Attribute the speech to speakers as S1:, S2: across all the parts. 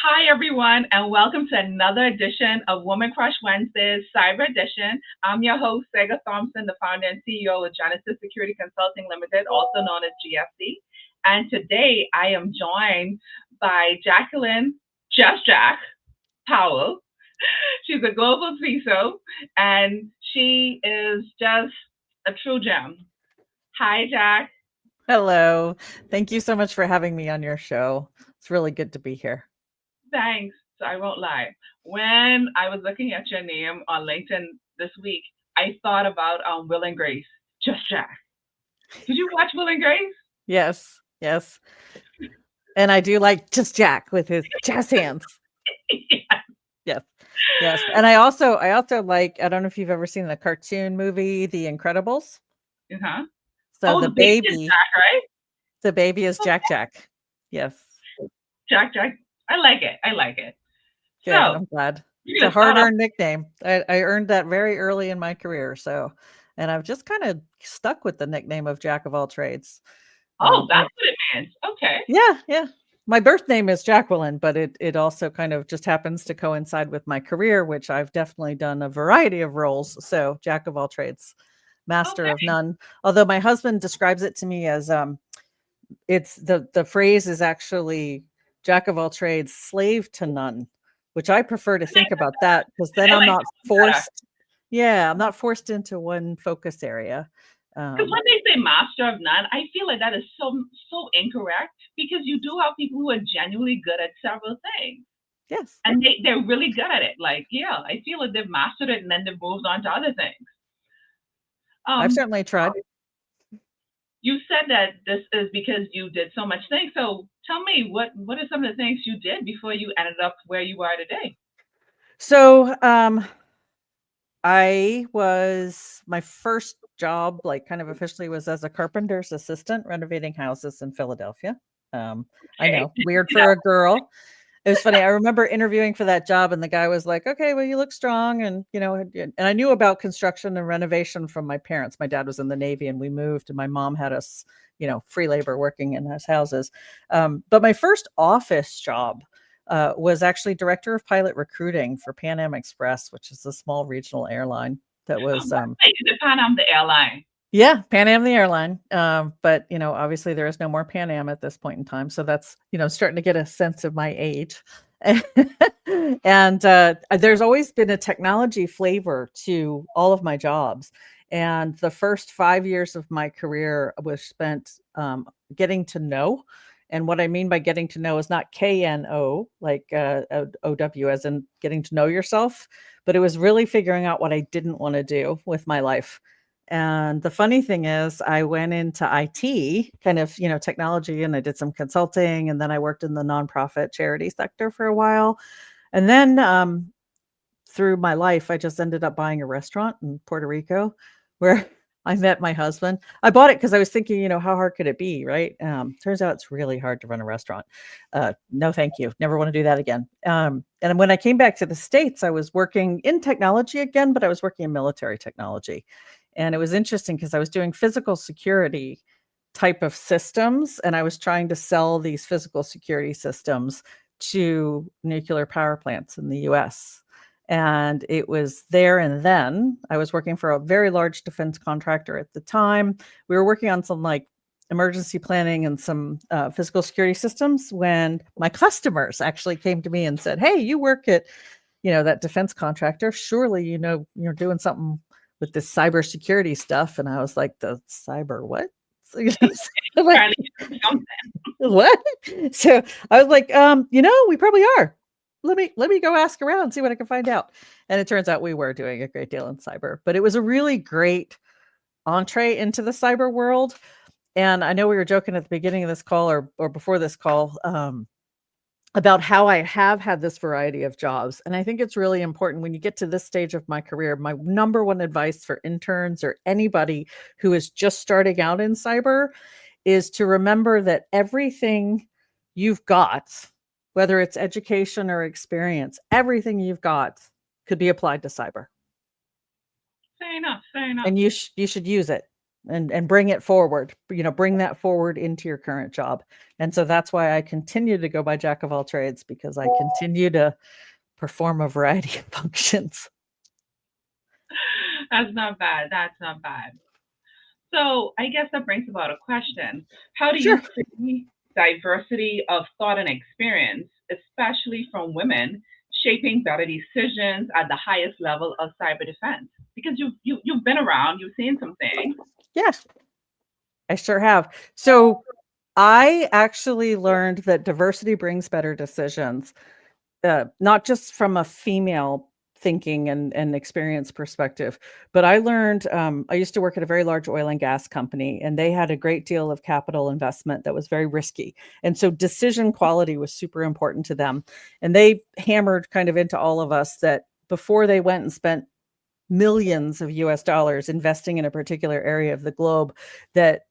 S1: Hi, everyone, and welcome to another edition of Woman Crush Wednesdays Cyber Edition. I'm your host, Sega Thompson, the founder and CEO of Genesis Security Consulting Limited, also known as GFC. And today I am joined by Jacqueline, Just Jack Powell. She's a global CISO, and she is just a true gem. Hi, Jack.
S2: Hello. Thank you so much for having me on your show. It's really good to be here.
S1: Thanks. So I won't lie. When I was looking at your name on LinkedIn this week, I thought about Will and Grace, Just Jack. Did you watch Will and Grace?
S2: Yes, yes. And I do like just Jack with his jazz hands.
S1: Yeah.
S2: Yes. Yes. And I also like, I don't know if you've ever seen the cartoon movie The Incredibles.
S1: Uh-huh.
S2: So
S1: Oh, the baby is Jack, right?
S2: the baby is Jack
S1: Okay.
S2: Jack. Yes.
S1: Jack, Jack. I like it. I like it.
S2: Good.
S1: So
S2: I'm glad.
S1: you're
S2: It's a
S1: gonna start off.
S2: hard-earned nickname. I earned that very early in my career. And I've just kind of stuck with the nickname of Jack of all trades.
S1: Oh,
S2: I
S1: that's what it means. Okay.
S2: Yeah, yeah. My birth name is Jacqueline, but it also kind of just happens to coincide with my career, which I've definitely done a variety of roles. So jack of all trades, master of
S1: Okay.
S2: none. Although my husband describes it to me as it's the phrase is actually jack of all trades, slave to none, which I prefer to
S1: I like
S2: think about that because then
S1: I
S2: I'm
S1: like
S2: not
S1: that one better.
S2: forced. Yeah, I'm not forced into one focus area.
S1: Because
S2: Um,
S1: when they say master of none, I feel like that is so incorrect because you do have people who are genuinely good at several things.
S2: yes,
S1: And they're really good at it. Like, yeah, I feel like they've mastered it and then they've moved on to other things.
S2: I've
S1: Um,
S2: certainly tried.
S1: you said that this is because you did so much things. So tell me, what are some of the things you did before you ended up where you are today?
S2: So my first job, like kind of officially, was as a carpenter's assistant renovating houses in Philadelphia. I
S1: Okay.
S2: know, weird
S1: That,
S2: for a girl. It was funny. I remember interviewing for that job, and the guy was like, "Okay, well, you look strong," and I knew about construction and renovation from my parents. My dad was in the Navy, and we moved, and my mom had us, free labor working in his houses. But my first office job was actually director of pilot recruiting for Pan Am Express, which is a small regional airline that was
S1: wait, is it Pan Am the airline?
S2: yeah, Pan Am the airline. But obviously there is no more Pan Am at this point in time. So that's, starting to get a sense of my age. And there's always been a technology flavor to all of my jobs. And the first 5 years of my career was spent getting to know. And what I mean by getting to know is not KNO, like OW, as in getting to know yourself, but it was really figuring out what I didn't want to do with my life. And the funny thing is, I went into IT, kind of, technology, and I did some consulting, and then I worked in the nonprofit charity sector for a while. And then through my life, I just ended up buying a restaurant in Puerto Rico where I met my husband. I bought it because I was thinking, how hard could it be, right? Turns out it's really hard to run a restaurant. No, thank you. Never want to do that again. And when I came back to the States, I was working in technology again, but I was working in military technology. And it was interesting because I was doing physical security type of systems, and I was trying to sell these physical security systems to nuclear power plants in the US. And it was there and then. I was working for a very large defense contractor at the time. We were working on some like emergency planning and some physical security systems when my customers actually came to me and said, "Hey, you work at, that defense contractor. Surely, you're doing something with this cybersecurity stuff." And I was like, "The cyber what?" So, like,
S1: Trying to get something.
S2: what? So I was like, we probably are. Let me go ask around, see what I can find out. And it turns out we were doing a great deal in cyber, but it was a really great entree into the cyber world. And I know we were joking at the beginning of this call or before this call, about how I have had this variety of jobs. And I think it's really important when you get to this stage of my career. My number one advice for interns or anybody who is just starting out in cyber is to remember that everything you've got, whether it's education or experience, everything you've got could be applied to cyber,
S1: Fair enough. Fair enough.
S2: and you should use it. and bring it forward, bring that forward into your current job. And so that's why I continue to go by Jack of all trades, because I continue to perform a variety of functions.
S1: That's not bad. That's not bad. So I guess that brings about a question. How do you
S2: Sure.
S1: see diversity of thought and experience, especially from women, shaping better decisions at the highest level of cyber defense? Because you've been around, you've seen some things.
S2: Yes, I sure have. So I actually learned that diversity brings better decisions, not just from a female thinking and experience perspective, but I learned, I used to work at a very large oil and gas company, and they had a great deal of capital investment that was very risky. And so decision quality was super important to them. And they hammered kind of into all of us that before they went and spent millions of US dollars investing in a particular area of the globe, that,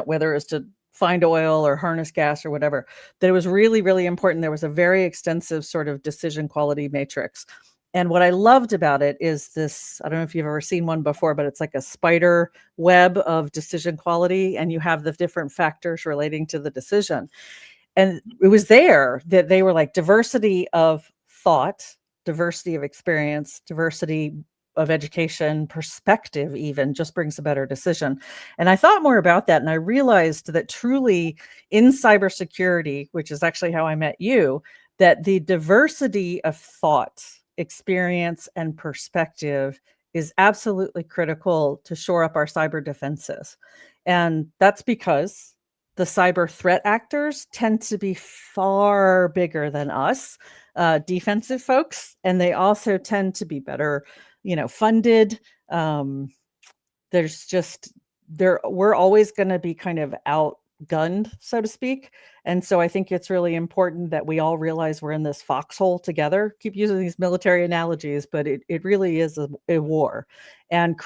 S2: whether it's to find oil or harness gas or whatever, that it was really, really important. There was a very extensive sort of decision quality matrix. And what I loved about it is this, I don't know if you've ever seen one before, but it's like a spider web of decision quality, and you have the different factors relating to the decision. And it was there that they were like diversity of thought, diversity of experience, diversity of education, perspective even just brings a better decision. And I thought more about that, and I realized that truly in cybersecurity, which is actually how I met you, that the diversity of thought, experience, and perspective is absolutely critical to shore up our cyber defenses. And that's because the cyber threat actors tend to be far bigger than us, defensive folks, and they also tend to be better, funded. There's just we're always going to be kind of outgunned, so to speak. And so I think it's really important that we all realize we're in this foxhole together. Keep using these military analogies, but it really is a war. And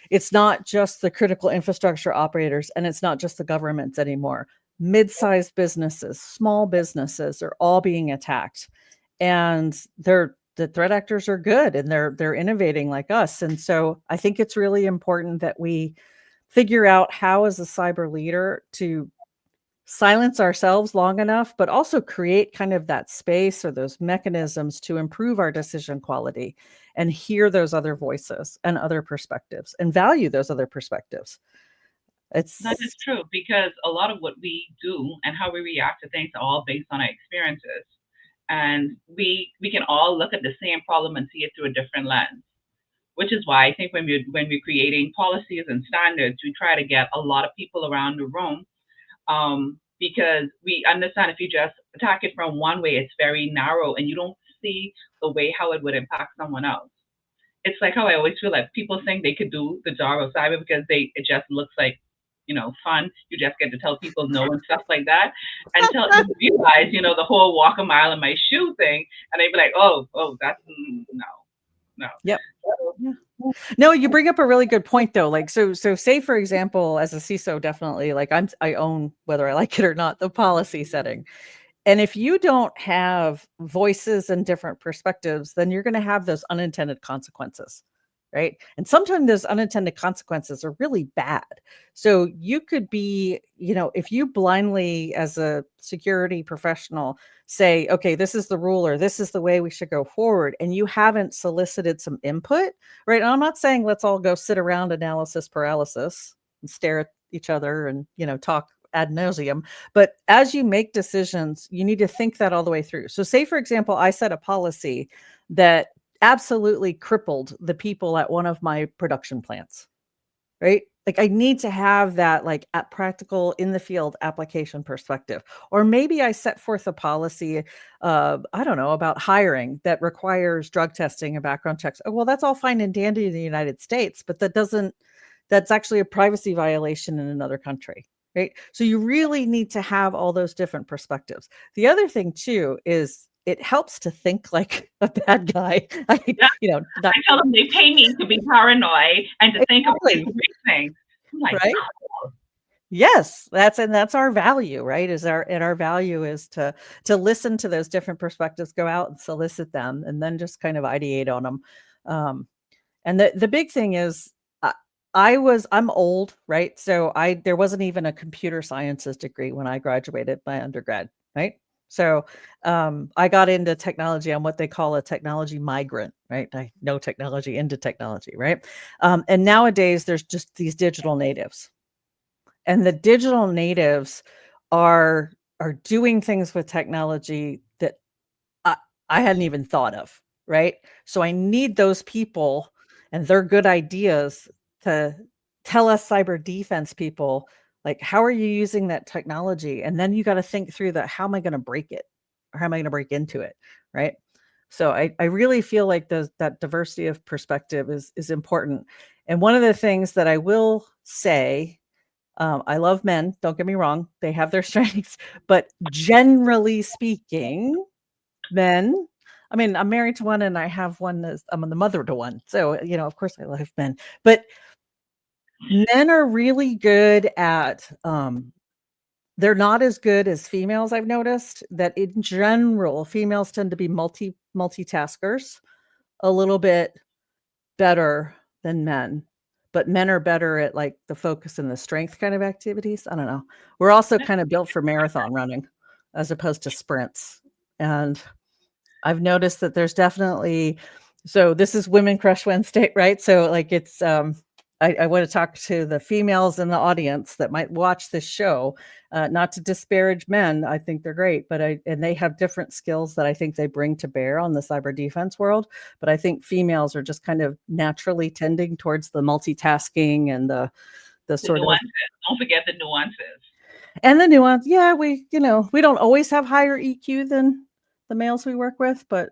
S2: it's not just the critical infrastructure operators, and it's not just the governments anymore. Mid-sized businesses, small businesses are all being attacked. And the threat actors are good, and they're innovating like us. And so I think it's really important that we figure out how, as a cyber leader, to silence ourselves long enough, but also create kind of that space or those mechanisms to improve our decision quality and hear those other voices and other perspectives and value those other perspectives.
S1: That is true, because a lot of what we do and how we react to things are all based on our experiences. And we can all look at the same problem and see it through a different lens, which is why I think when we're creating policies and standards, we try to get a lot of people around the room, because we understand if you just attack it from one way, it's very narrow and you don't see the way how it would impact someone else. It's like how I always feel like people think they could do the job of cyber because it just looks like, fun. You just get to tell people no and stuff like that, until you realize, the whole walk a mile in my shoe thing, and they'd be like, oh, that's no.
S2: Yep. Yeah. No, you bring up a really good point though. Like, so say for example, as a CISO, definitely, like I own, whether I like it or not, the policy setting. And if you don't have voices and different perspectives, then you're going to have those unintended consequences, right? And sometimes those unintended consequences are really bad. So you could be, if you blindly, as a security professional, say, okay, this is the rule, or this is the way we should go forward, and you haven't solicited some input, right? And I'm not saying let's all go sit around analysis paralysis and stare at each other and, talk ad nauseum. But as you make decisions, you need to think that all the way through. So say, for example, I set a policy that absolutely crippled the people at one of my production plants, right? Like I need to have that like at practical in the field application perspective. Or maybe I set forth a policy, I don't know, about hiring that requires drug testing and background checks. Oh, well, that's all fine and dandy in the United States, but that's actually a privacy violation in another country. Right. So you really need to have all those different perspectives. The other thing too is it helps to think like a bad guy.
S1: Yeah. I tell them they pay me to be paranoid and to think of great things. I'm like,
S2: right? Cool. Yes, that's our value, right? Our value is to listen to those different perspectives, go out and solicit them, and then just kind of ideate on them. And the big thing is, I'm old, right? So there wasn't even a computer sciences degree when I graduated my undergrad, right? So I got into technology. I'm what they call a technology migrant, right? I know technology into technology, right? And nowadays there's just these digital natives, and the digital natives are are doing things with technology that I, I hadn't even thought of, right? So I need those people and their good ideas to tell us cyber defense people, like, how are you using that technology? And then you got to think through that. How am I going to break it? Or how am I going to break into it? Right. So I really feel like that diversity of perspective is important. And one of the things that I will say, I love men, don't get me wrong, they have their strengths, but generally speaking, men, I mean, I'm married to one and I have one that's I'm the mother to one. So, of course I love men. But men are really good at they're not as good as females. I've noticed that in general, females tend to be multitaskers a little bit better than men. But men are better at like the focus and the strength kind of activities. I don't know. We're also kind of built for marathon running as opposed to sprints. And I've noticed that there's definitely so this is Women Crush Wednesday, right? So like it's I want to talk to the females in the audience that might watch this show, not to disparage men. I think they're great, but and they have different skills that I think they bring to bear on the cyber defense world. But I think females are just kind of naturally tending towards the multitasking and the
S1: The
S2: sort of
S1: nuances. Don't forget the nuances.
S2: and the nuance. Yeah, we don't always have higher EQ than the males we work with, but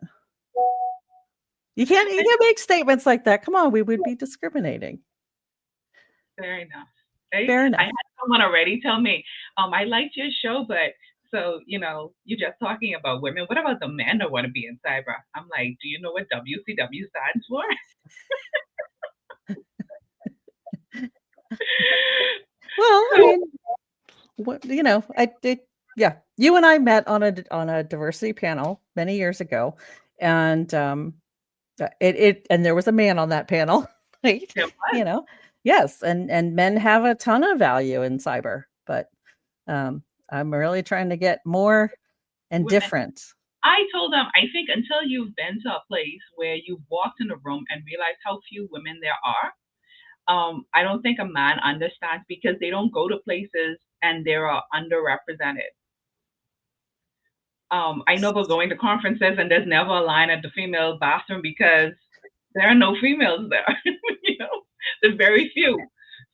S2: you can't make statements like that. Come on, we would be discriminating.
S1: Fair enough. Right?
S2: Fair
S1: I
S2: enough.
S1: had someone already tell me, I liked your show, but so, you're just talking about women. What about the men that want to be in cyber? I'm like, do you know what WCW stands for?
S2: Well, I
S1: So
S2: mean, what I did. Yeah, you and I met on a diversity panel many years ago, and and there was a man on that panel, right?
S1: there was
S2: You know, yes, and men have a ton of value in cyber, but I'm really trying to get more and
S1: women.
S2: different.
S1: I told them, I think until you've been to a place where you've walked in a room and realized how few women there are, I don't think a man understands because they don't go to places and they are underrepresented. I know about going to conferences and there's never a line at the female bathroom because there are no females there. you know, there's very few.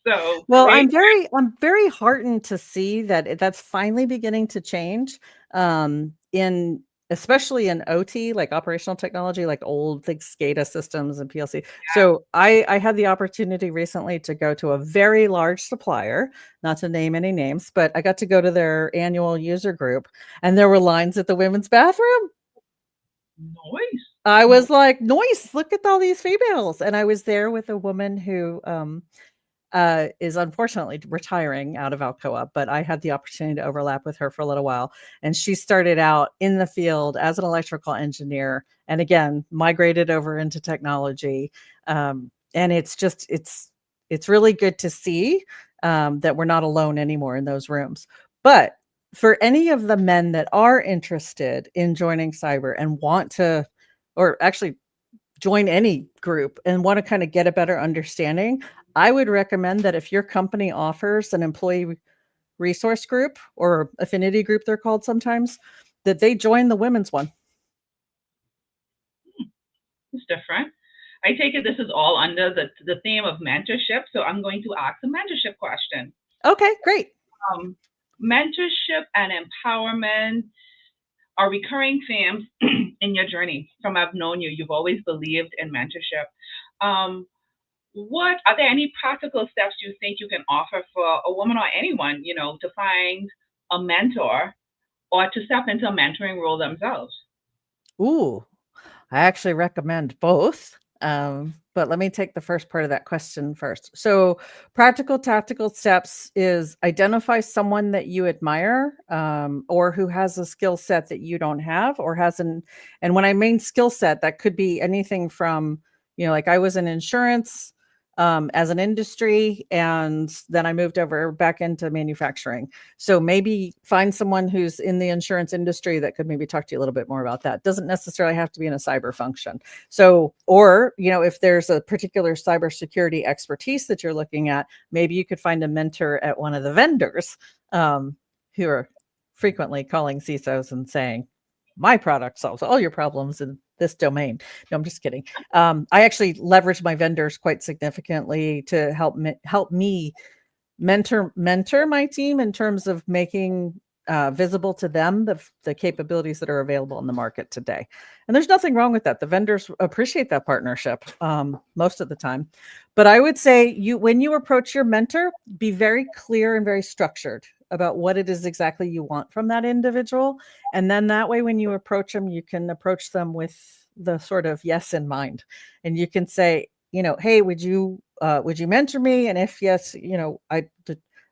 S1: So
S2: Well,
S1: great.
S2: I'm very heartened to see that that's finally beginning to change, in especially in OT, like operational technology, like old like SCADA systems and PLC. So I had the opportunity recently to go to a very large supplier, not to name any names, but I got to go to their annual user group, and there were lines at the women's bathroom.
S1: Noise.
S2: I
S1: No.
S2: was like, "Nice, look at all these females." And I was there with a woman who is unfortunately retiring out of Alcoa, but I had the opportunity to overlap with her for a little while. And she started out in the field as an electrical engineer, and again migrated over into technology. And it's really good to see that we're not alone anymore in those rooms. But for any of the men that are interested in joining cyber and want to, or actually join any group and want to kind of get a better understanding, I would recommend that if your company offers an employee resource group or affinity group, they're called sometimes, that they join the women's one.
S1: It's different. I take it this is all under the theme of mentorship. So I'm going to ask a mentorship question.
S2: Okay, great.
S1: Um, mentorship and empowerment are recurring themes in your journey. From I've known you, you've always believed in mentorship. Um, what are there any practical steps you think you can offer for a woman or anyone, to find a mentor or to step into a mentoring role themselves?
S2: Ooh, I actually recommend both. But let me take the first part of that question first. So, practical tactical steps is identify someone that you admire, or who has a skill set that you don't have, or has an, and when I mean skill set, that could be anything from, like I was in insurance. as an industry, and then I moved over back into manufacturing. So maybe find someone who's in the insurance industry that could maybe talk to you a little bit more about that. Doesn't necessarily have to be in a cyber function. So, or, if there's a particular cybersecurity expertise that you're looking at, maybe you could find a mentor at one of the vendors who are frequently calling CISOs and saying, my product solves all your problems in this domain. No, I'm just kidding. I actually leverage my vendors quite significantly to help me mentor my team in terms of making visible to them the capabilities that are available in the market today. And there's nothing wrong with that. The vendors appreciate that partnership most of the time. But I would say when you approach your mentor, be very clear and very structured about what it is exactly you want from that individual. And then that way, when you approach them, you can approach them with the sort of yes in mind. And you can say, hey, would you mentor me? And if yes,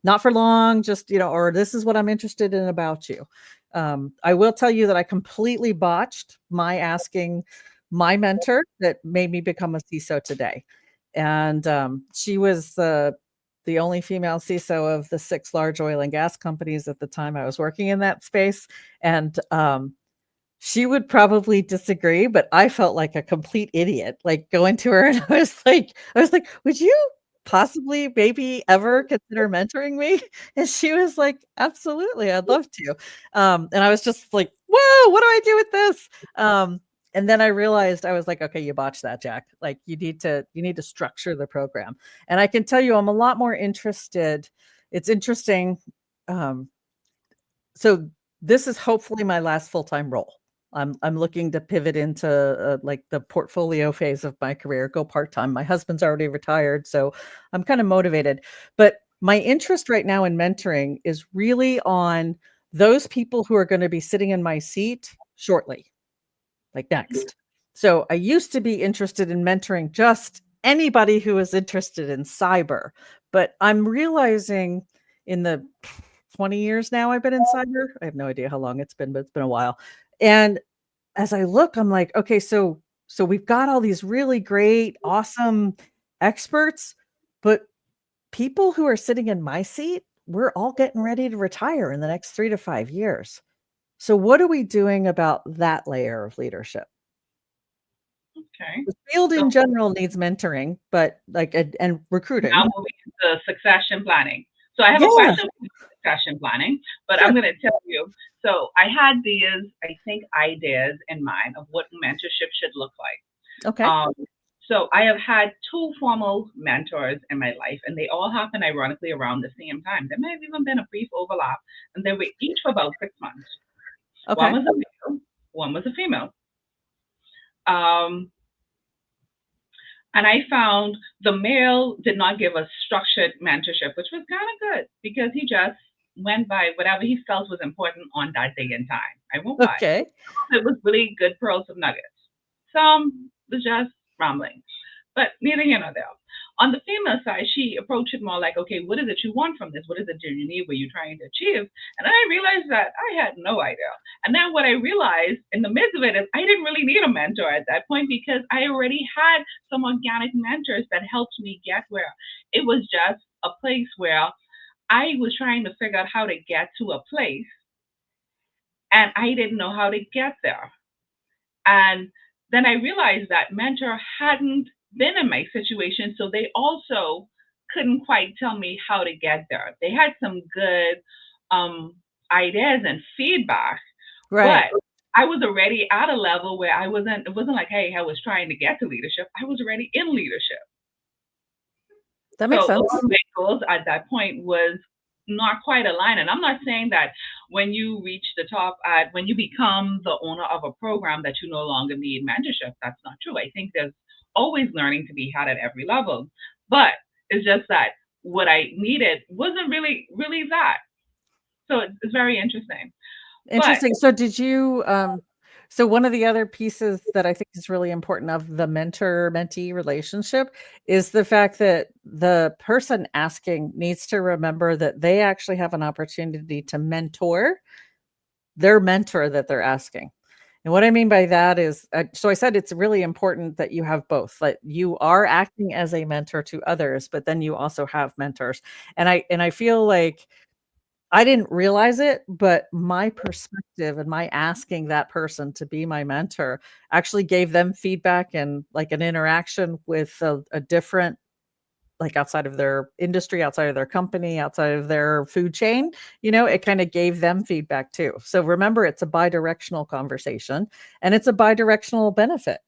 S2: not for long, just, or this is what I'm interested in about you. I will tell you that I completely botched my asking my mentor that made me become a CISO today. And she was the only female CISO of the 6 large oil and gas companies at the time I was working in that space. And she would probably disagree, but I felt like a complete idiot, like going to her and I was like, would you possibly maybe ever consider mentoring me? And she was like, absolutely, I'd love to. And I was just like, whoa, what do I do with this? And then I realized, I was like, okay, you botched that, Jack. Like you need to structure the program. And I can tell you, I'm a lot more interested. It's interesting. So this is hopefully my last full-time role. I'm looking to pivot into like the portfolio phase of my career, go part-time. My husband's already retired, so I'm kind of motivated. But my interest right now in mentoring is really on those people who are going to be sitting in my seat shortly, like next. So I used to be interested in mentoring just anybody who was interested in cyber, but I'm realizing in the 20 years now I've been in cyber. I have no idea how long it's been, but it's been a while. And as I look, I'm like, okay, so we've got all these really great, awesome experts, but people who are sitting in my seat, we're all getting ready to retire in the next 3 to 5 years. So what are we doing about that layer of leadership?
S1: Okay.
S2: The field
S1: So
S2: in general needs mentoring, but like and recruiting.
S1: now moving into succession planning. So I have a
S2: Yeah,
S1: question for succession planning, but I'm
S2: sure.
S1: going to tell you. So I had these, I think, ideas in mind of what mentorship should look like.
S2: Okay.
S1: Um, so I have had 2 formal mentors in my life, and they all happened ironically around the same time. There may have even been a brief overlap, and they were each for about 6 months. One
S2: Okay.
S1: was a male, one was a female. Um, and I found the male did not give a structured mentorship, which was kind of good because he just went by whatever he felt was important on that day and time. I won't lie.
S2: Okay.
S1: It was really good pearls of nuggets. Some was just rambling, but neither here nor there. On the female side, she approached it more like, okay, what is it you want from this? What is it you need? What are you trying to achieve? And then I realized that I had no idea. And then what I realized in the midst of it is I didn't really need a mentor at that point because I already had some organic mentors that helped me get where it was just a place where I was trying to figure out how to get to a place and I didn't know how to get there. And then I realized that mentor hadn't been in my situation, so they also couldn't quite tell me how to get there. They had some good um, ideas and feedback,
S2: Right.
S1: but I was already at a level where I wasn't. It wasn't like, hey, I was trying to get to leadership. I was already in leadership.
S2: That makes
S1: So
S2: sense.
S1: those big goals at that point was not quite aligned. And I'm not saying that when you reach the top at when you become the owner of a program that you no longer need mentorship. That's not true. I think there's always learning to be had at every level. But it's just that what I needed wasn't really that. So it's very interesting. But
S2: Interesting. So did you so one of the other pieces that I think is really important of the mentor-mentee relationship is the fact that the person asking needs to remember that they actually have an opportunity to mentor their mentor that they're asking. And what I mean by that is, so I said it's really important that you have both. Like you are acting as a mentor to others, but then you also have mentors. And I feel like I didn't realize it, but my perspective and my asking that person to be my mentor actually gave them feedback and like an interaction with a different, like outside of their industry, outside of their company, outside of their food chain, it kind of gave them feedback too. So remember, it's a bi-directional conversation and it's a bi-directional benefit.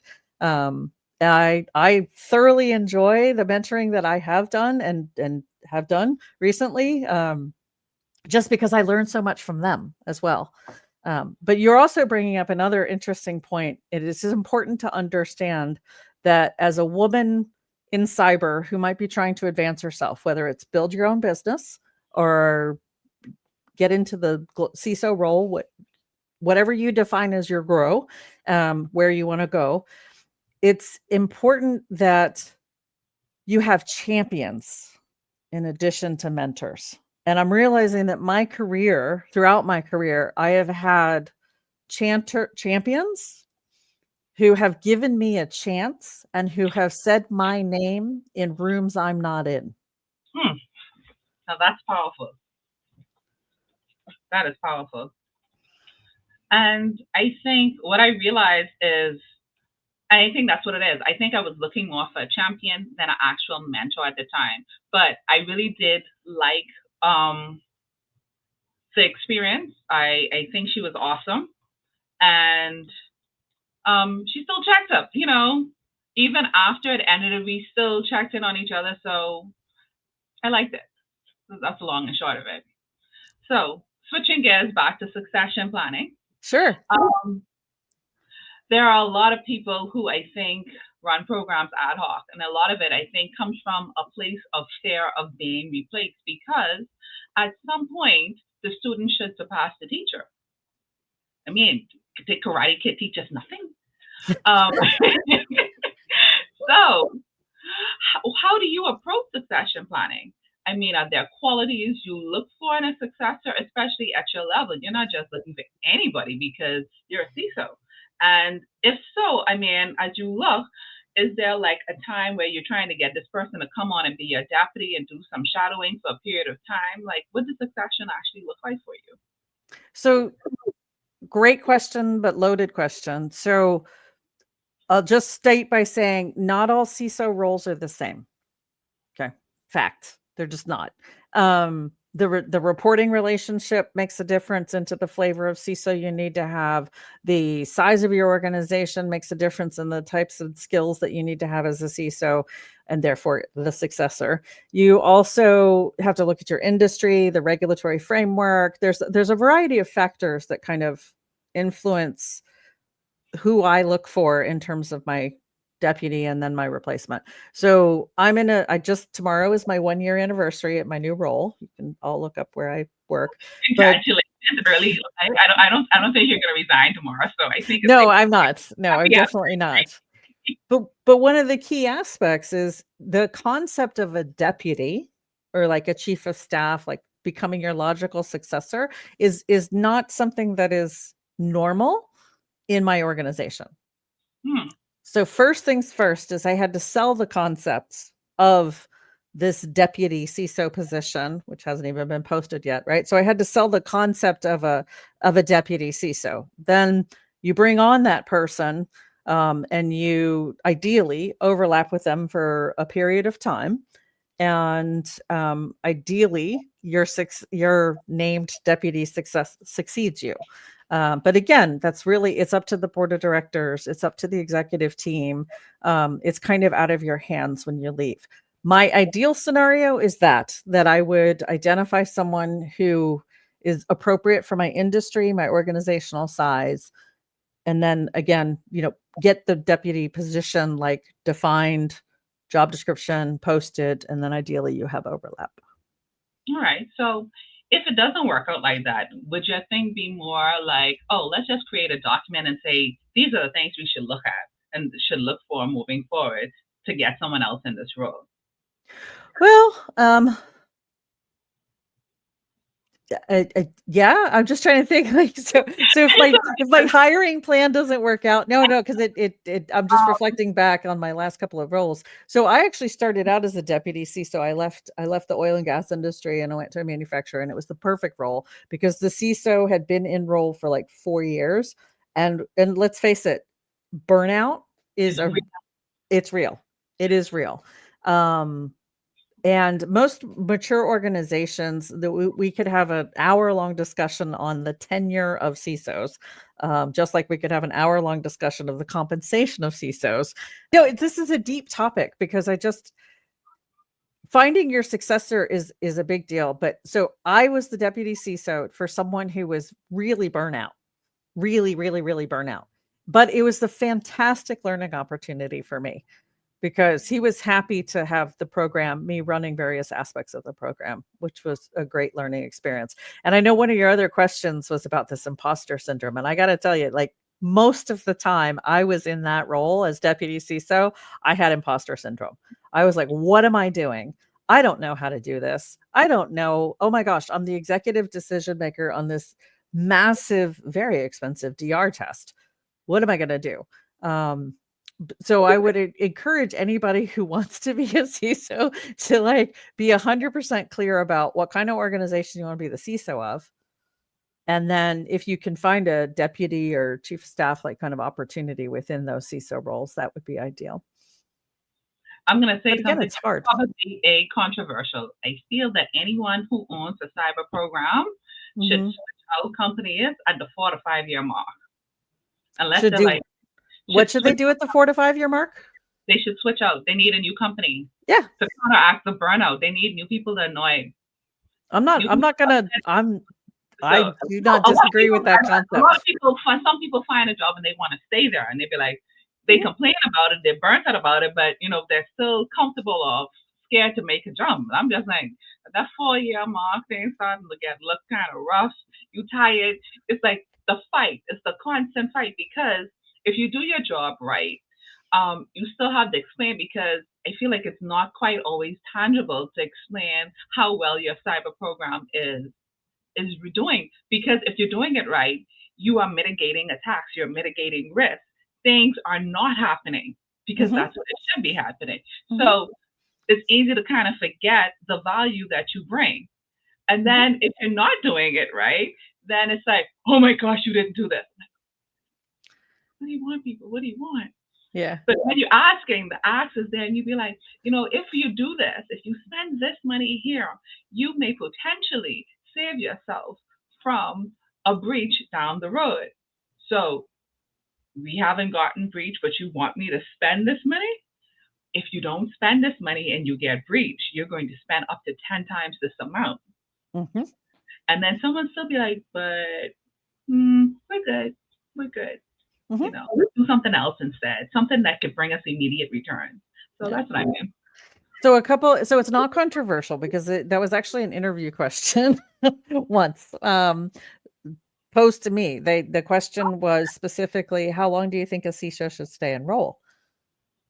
S2: I thoroughly enjoy the mentoring that I have done and have done recently. Just because I learned so much from them as well. But you're also bringing up another interesting point. It is important to understand that as a woman in cyber who might be trying to advance herself, whether it's build your own business or get into the CISO role, whatever you define as your grow, where you want to go, it's important that you have champions in addition to mentors. And I'm realizing that throughout my career, I have had champions who have given me a chance and who have said my name in rooms I'm not in.
S1: Now that's powerful. That is powerful. And I think what I realized is, and I think that's what it is. I think I was looking more for a champion than an actual mentor at the time. But I really did like the experience. I think she was awesome. And she still checked up, even after it ended, we still checked in on each other. So I liked it. That's the long and short of it. So switching gears back to succession planning.
S2: Sure.
S1: There are a lot of people who I think run programs ad hoc, and a lot of it I think comes from a place of fear of being replaced, because at some point the student should surpass the teacher. I mean, did Karate Kid teach us nothing? So how do you approach succession planning? I mean, are there qualities you look for in a successor, especially at your level? You're not just looking for anybody because you're a CISO. And if so, I mean, as you look, is there like a time where you're trying to get this person to come on and be your deputy and do some shadowing for a period of time? Like, what does succession actually look like for you?
S2: So great question, but loaded question. So I'll just state by saying not all CISO roles are the same. Okay. Fact. They're just not. The reporting relationship makes a difference into the flavor of CISO you need to have. The size of your organization makes a difference in the types of skills that you need to have as a CISO, and therefore the successor. You also have to look at your industry, the regulatory framework. There's a variety of factors that kind of influence who I look for in terms of my deputy and then my replacement. So tomorrow is my 1-year anniversary at my new role. You can all look up where I work.
S1: Congratulations early. I don't think you're going to resign tomorrow. So I think
S2: no, I'm not. No, I'm definitely not. But one of the key aspects is the concept of a deputy or like a chief of staff, like becoming your logical successor is not something that is normal in my organization. So first things first is I had to sell the concepts of this deputy CISO position, which hasn't even been posted yet, right? So I had to sell the concept of a deputy CISO. Then you bring on that person, and you ideally overlap with them for a period of time. And ideally, your named deputy succeeds you. But again, it's up to the board of directors. It's up to the executive team. It's kind of out of your hands when you leave. My ideal scenario is that I would identify someone who is appropriate for my industry, my organizational size. And then again, get the deputy position like defined, job description posted, and then ideally you have overlap.
S1: All right. So if it doesn't work out like that, would your thing be more like, oh, let's just create a document and say, these are the things we should look at and should look for moving forward to get someone else in this role?
S2: Well, Yeah, I'm just trying to think like so if my hiring plan doesn't work out. No, because I'm just reflecting back on my last couple of roles. So I actually started out as a deputy CISO. I left the oil and gas industry and I went to a manufacturer, and it was the perfect role because the CISO had been in role for like 4 years, and let's face it, burnout is it's real. It is real. And most mature organizations that we could have an hour-long discussion on the tenure of CISOs, just like we could have an hour-long discussion of the compensation of CISOs. This is a deep topic because finding your successor is a big deal. But so I was the deputy CISO for someone who was really burnout, really, really, really burnout. But it was the fantastic learning opportunity for me, because he was happy to have the program, me running various aspects of the program, which was a great learning experience. And I know one of your other questions was about this imposter syndrome. And I got to tell you, like most of the time I was in that role as deputy CISO, I had imposter syndrome. I was like, what am I doing? I don't know how to do this. I don't know. Oh my gosh, I'm the executive decision maker on this massive, very expensive DR test. What am I going to do? Um, so I would encourage anybody who wants to be a CISO to like be 100% clear about what kind of organization you want to be the CISO of. And then if you can find a deputy or chief of staff like kind of opportunity within those CISO roles, that would be ideal.
S1: I'm going to say
S2: But again,
S1: something
S2: it's hard.
S1: probably a controversial. I feel that anyone who owns a cyber program should switch out companies at the 4 to 5 year mark. Unless
S2: Should
S1: they're
S2: do
S1: like,
S2: what should they do at the 4 to 5 year mark?
S1: They should switch out. They need a new company.
S2: Yeah.
S1: To counteract the burnout. They need new people to annoy.
S2: I do not disagree with that concept.
S1: A lot of people some people find a job and they want to stay there, and they be like, they complain about it, they're burnt out about it, but they're still comfortable or scared to make a jump. I'm just like, that 4 year mark, things starting to look kind of rough. You tired. It's like the fight. It's the constant fight, because if you do your job right, you still have to explain, because I feel like it's not quite always tangible to explain how well your cyber program is doing. Because if you're doing it right, you are mitigating attacks, you're mitigating risk. Things are not happening because that's what it should be happening. So it's easy to kind of forget the value that you bring. And then if you're not doing it right, then it's like, oh my gosh, you didn't do this. What do you want, people? What do you want?
S2: Yeah.
S1: But when you're asking, the ask is there, and you'd be like, if you do this, if you spend this money here, you may potentially save yourself from a breach down the road. So we haven't gotten breach, but you want me to spend this money? If you don't spend this money and you get breach, you're going to spend up to 10 times this amount. And then someone still be like, but we're good. We're good. Let's do something else instead, something that could bring us immediate return. So that's what I mean.
S2: So it's not controversial, because that was actually an interview question once posed to me. The question was specifically, how long do you think a CISO should stay in role?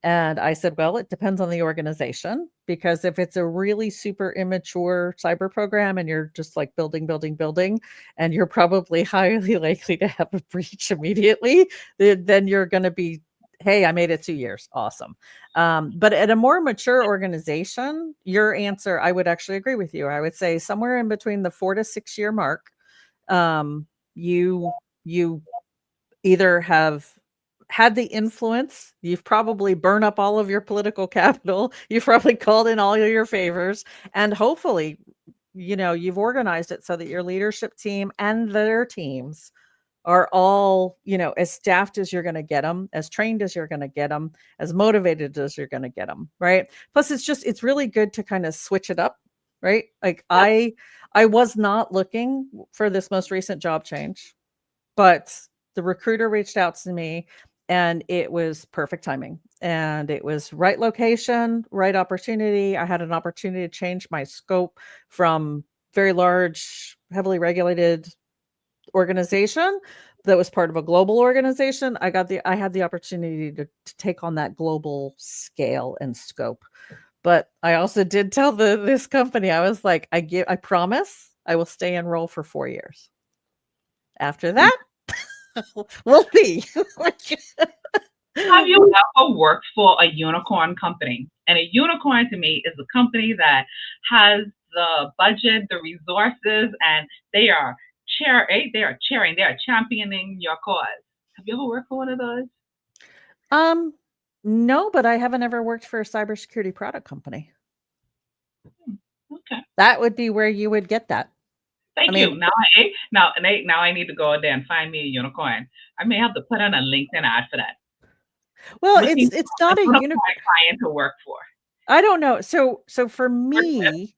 S2: And I said, well, it depends on the organization, because if it's a really super immature cyber program and you're just like building, and you're probably highly likely to have a breach immediately, then you're going to be, hey, I made it 2 years. Awesome. But at a more mature organization, your answer, I would actually agree with you. I would say somewhere in between the 4 to 6 year mark, you either have had the influence, you've probably burned up all of your political capital, you've probably called in all of your favors, and hopefully, you've organized it so that your leadership team and their teams are all, as staffed as you're going to get them, as trained as you're going to get them, as motivated as you're going to get them, right? Plus, it's really good to kind of switch it up, right? Like I was not looking for this most recent job change, but the recruiter reached out to me, and it was perfect timing, and it was right location, right opportunity. I had an opportunity to change my scope from very large, heavily regulated organization that was part of a global organization. I had the opportunity to take on that global scale and scope. But I also did tell this company, I was like, I promise I will stay in role for 4 years. After that, we'll see.
S1: Have you ever worked for a unicorn company? And a unicorn to me is a company that has the budget, the resources, and they are cheering, they are championing your cause. Have you ever worked for one of those?
S2: Um, no, but I haven't ever worked for a cybersecurity product company.
S1: Okay.
S2: That would be where you would get that.
S1: Thank you. Now I need to go there and find me a unicorn. I may have to put on a LinkedIn ad for that.
S2: Well,
S1: Looking
S2: it's
S1: for a
S2: not a
S1: unicorn
S2: unicorn.
S1: client to work for.
S2: I don't know. So for me,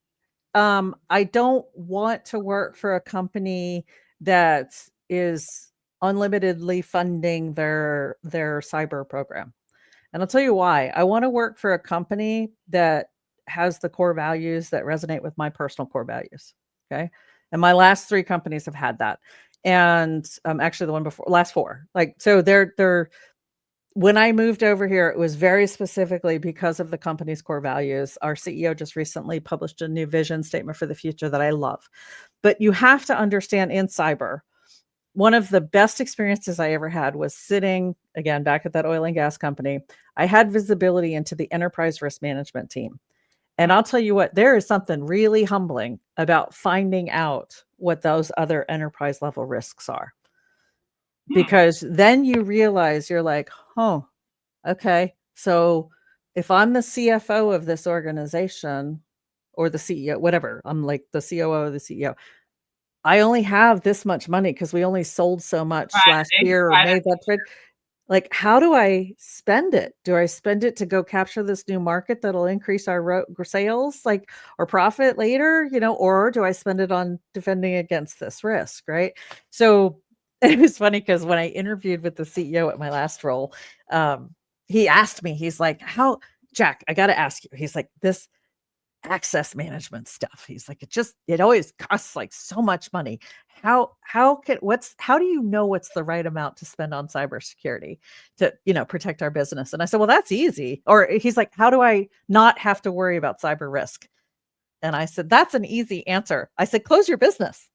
S2: I don't want to work for a company that is unlimitedly funding their cyber program. And I'll tell you why. I want to work for a company that has the core values that resonate with my personal core values. Okay. And my last 3 companies have had that. And actually the one before, last 4. Like, so they're when I moved over here, it was very specifically because of the company's core values. Our CEO just recently published a new vision statement for the future that I love. But you have to understand, in cyber, one of the best experiences I ever had was sitting, again, back at that oil and gas company. I had visibility into the enterprise risk management team. And I'll tell you what, there is something really humbling about finding out what those other enterprise level risks are. Because then you realize, you're like, oh, okay. So if I'm the CFO of this organization, or the CEO, whatever, I'm like the COO or the CEO, I only have this much money because we only sold so much last year or made that trade. Like, how do I spend it? Do I spend it to go capture this new market that'll increase our sales, like, or profit later, or do I spend it on defending against this risk, right? So it was funny because when I interviewed with the CEO at my last role, he asked me, he's like, Jack, I got to ask you. He's like, this access management stuff. He's like, it always costs like so much money. How do you know what's the right amount to spend on cybersecurity to, protect our business? And I said, well, that's easy. Or he's like, how do I not have to worry about cyber risk? And I said, that's an easy answer. I said, close your business.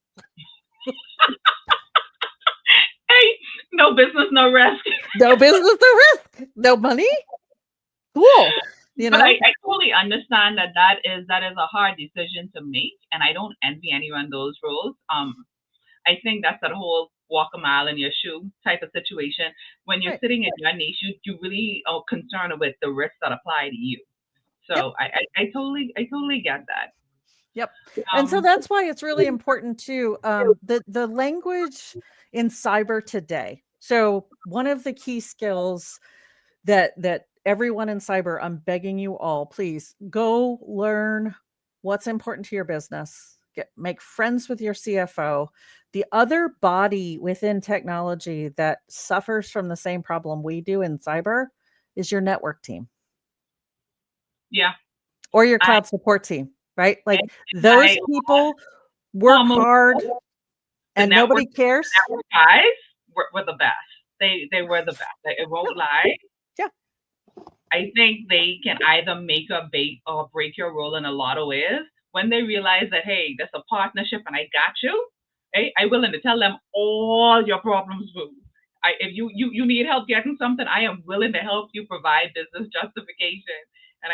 S1: Hey, no business, no risk.
S2: No business, no risk. No money. Cool.
S1: But I totally understand that is a hard decision to make, and I don't envy anyone those roles. I think that's that whole walk a mile in your shoe type of situation. When you're sitting in your niche, you really are concerned with the risks that apply to you. So I totally get that.
S2: Yep. And so that's why it's really important to the language in cyber today. So one of the key skills that everyone in cyber, I'm begging you all, please go learn what's important to your business. Make friends with your CFO. The other body within technology that suffers from the same problem we do in cyber is your network team.
S1: Yeah.
S2: Or your cloud support team, right? Like, those people work hard and nobody cares.
S1: Network guys were the best. They were the best. It won't lie.
S2: Yeah.
S1: I think they can either make or break your role in a lot of ways. When they realize that, hey, there's a partnership and I got you, hey, I'm willing to tell them all your problems, boo. If you need help getting something, I am willing to help you provide business justification. And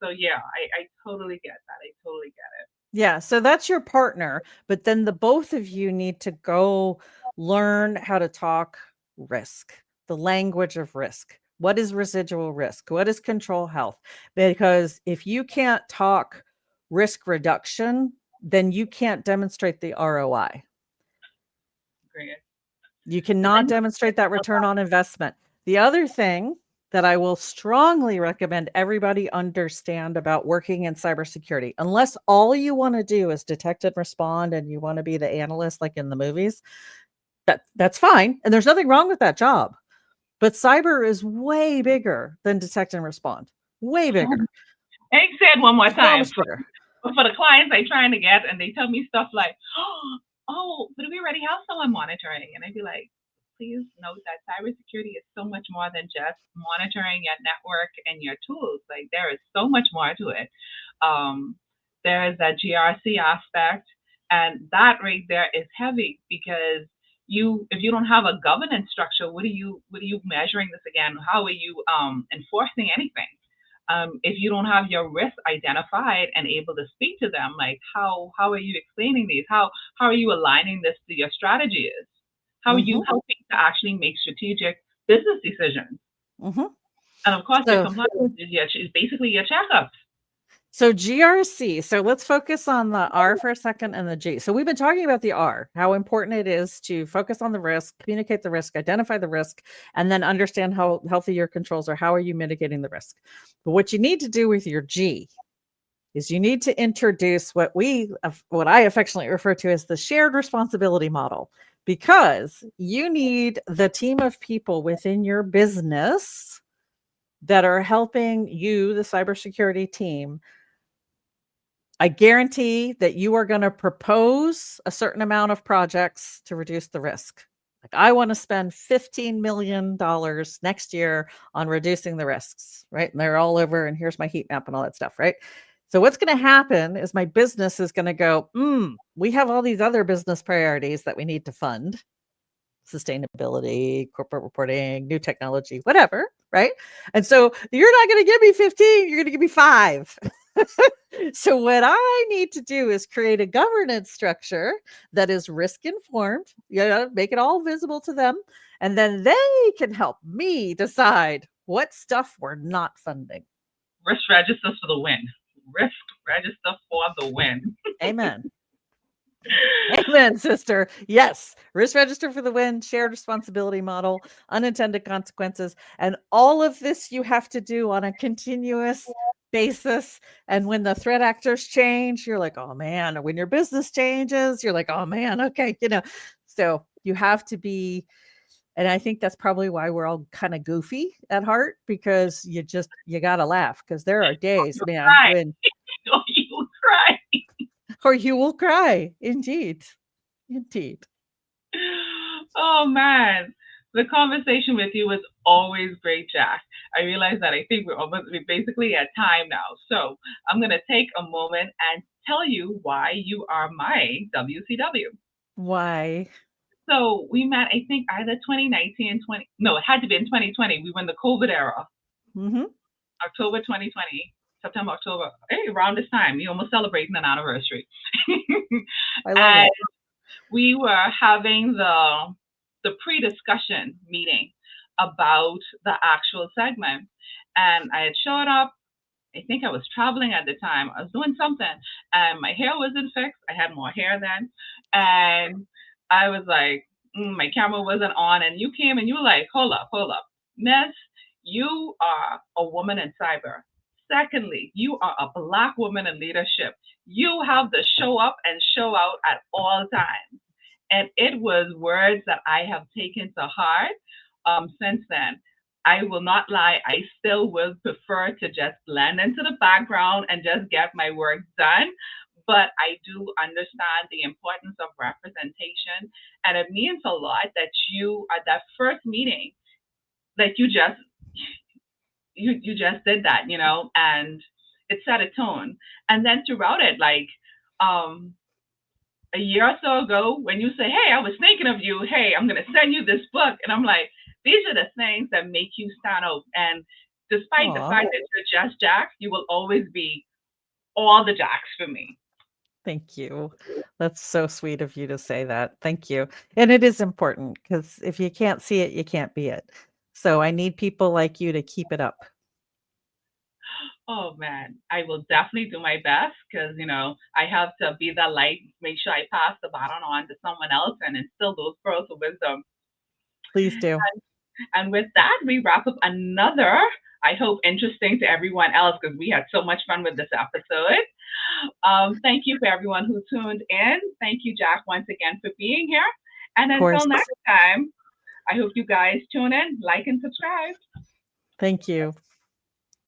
S1: so yeah, I totally get that. I totally get it.
S2: Yeah. So that's your partner, but then the both of you need to go learn how to talk risk, the language of risk. What is residual risk? What is control health? Because if you can't talk risk reduction, then you can't demonstrate the ROI.
S1: Great.
S2: You cannot demonstrate that return on investment. The other thing that I will strongly recommend everybody understand about working in cybersecurity, unless all you want to do is detect and respond and you want to be the analyst like in the movies, that's fine. And there's nothing wrong with that job. But cyber is way bigger than detect and respond. Way bigger.
S1: Hey, say it one more time.
S2: So much bigger.
S1: For the clients I'm trying to get, and they tell me stuff like, oh, but we already have someone monitoring. And I'd be like, please note that cybersecurity is so much more than just monitoring your network and your tools. Like, there is so much more to it. There is that GRC aspect. And that right there is heavy because if you don't have a governance structure, what are you measuring this again? How are you enforcing anything? If you don't have your risks identified and able to speak to them, like how are you explaining these? How are you aligning this to your strategies? How are you
S2: Mm-hmm.
S1: helping to actually make strategic business decisions?
S2: Mm-hmm.
S1: And of course, your
S2: So,
S1: compliance is basically your checkups.
S2: so GRC. So let's focus on the R for a second and the G. So we've been talking about the R, how important it is to focus on the risk, communicate the risk, identify the risk, and then understand how healthy your controls are. How are you mitigating the risk? But what you need to do with your G is you need to introduce what I affectionately refer to as the shared responsibility model, because you need the team of people within your business that are helping you, the cybersecurity team. I guarantee that you are going to propose a certain amount of projects to reduce the risk. Like, I want to spend $15 million next year on reducing the risks, right? And they're all over, and here's my heat map and all that stuff, right? So what's going to happen is my business is going to go, we have all these other business priorities that we need to fund: sustainability, corporate reporting, new technology, whatever, right? And so you're not going to give me 15, you're going to give me 5. So what I need to do is create a governance structure that is risk informed, make it all visible to them, and then they can help me decide what stuff we're not funding.
S1: Risk registers for the win. Risk register for the win.
S2: Amen. Amen, sister. Yes. Risk register for the win, shared responsibility model, unintended consequences. And all of this you have to do on a continuous basis. And when the threat actors change, you're like, oh man. When your business changes, you're like, oh man, okay. So you have to be, and I think that's probably why we're all kind of goofy at heart, because you got to laugh, because there are days, man,
S1: Cry.
S2: when,
S1: No, you will cry.
S2: or you will cry. Indeed. Indeed.
S1: Oh man. The conversation with you was always great, Jack. I realize that I think we're basically at time now. So I'm gonna take a moment and tell you why you are my WCW.
S2: Why?
S1: So we met, I think, either 2019 and 20. No, it had to be in 2020. We were in the COVID era,
S2: Mhm.
S1: October 2020, September, October. Hey, around this time, we almost celebrating an anniversary.
S2: I love
S1: And
S2: it.
S1: we were having the pre-discussion meeting about the actual segment, and I had showed up. I think I was traveling at the time. I was doing something, and my hair wasn't fixed. I had more hair then, and I was like, my camera wasn't on, and you came and you were like, hold up, Miss, you are a woman in cyber. Secondly, you are a Black woman in leadership. You have to show up and show out at all times. And it was words that I have taken to heart since then. I will not lie, I still would prefer to just blend into the background and just get my work done. But I do understand the importance of representation. And it means a lot that you, at that first meeting, that you just did that, and it set a tone. And then throughout it, like um a year or so ago, when you say, hey, I was thinking of you, hey, I'm going to send you this book. And I'm like, these are the things that make you stand out. And despite the
S2: Aw,
S1: fact that you're just Jack, you will always be all the Jacks for me.
S2: thank you. That's so sweet of you to say that. Thank you. And it is important, because if you can't see it, you can't be it. So I need people like you to keep it up.
S1: Oh man, I will definitely do my best because, I have to be that light, make sure I pass the baton on to someone else and instill those pearls of wisdom.
S2: Please do.
S1: And with that, we wrap up another, I hope, interesting to everyone else because we had so much fun with this episode. Thank you for everyone who tuned in. Thank you, Jack, once again for being here. And
S2: Of course.
S1: until next time, I hope you guys tune in, like, and subscribe.
S2: Thank you.